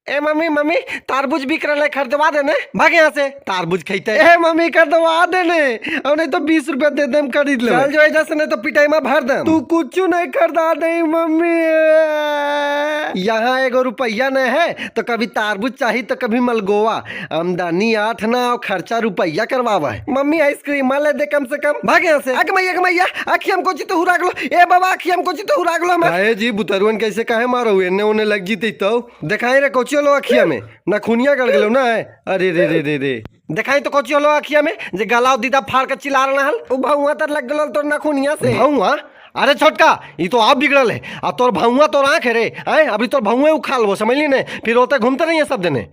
ए mummy mummy तारबूज बिक रहा है, खरीदवा देने। भाग यहाँ से, तारबूज खाते। ए मम्मी खरीदवा देने, और नहीं तो 20 रुपया दे दे, खरीद ले। चल जो एजा से, नहीं तो पिटाई में भर दे। तू कुछ नहीं खरीदा नहीं मम्मी। यहाँ 1 रुपया नहीं है तो कभी तारबूज चाहिए तो कभी मलगोवा। आमदनी 8 ना और खर्चा रुपया करवावा है। मम्मी आइसक्रीम ले दे कम से कम। भाग यहाँ से। मैया आखी हमको तो हुरा गलो। ए बाबा आखी हमको तो हुरा गलो। काहे जी बुतरुन कैसे काहे मारो, एने ओने लग जीते तो देखाई रे कोची लो अखिया में ना खूनिया गड़ गेलो ना। अरे रे रे रे रे देखाई तो कोची लो अखिया में जे गलाव दीदा फाड़ के चिल्ला रहा हल। ओ भाऊआ तर लग गेलो तोर ना खूनिया से। भाऊआ अरे छोटका ये तो आप बिगड़ल है। अब तोर भाऊआ तोर आंख है रे। अभी तोर भाऊए उखाल वो समझ ली ने, फिर होते घूमते नहीं है सब देने।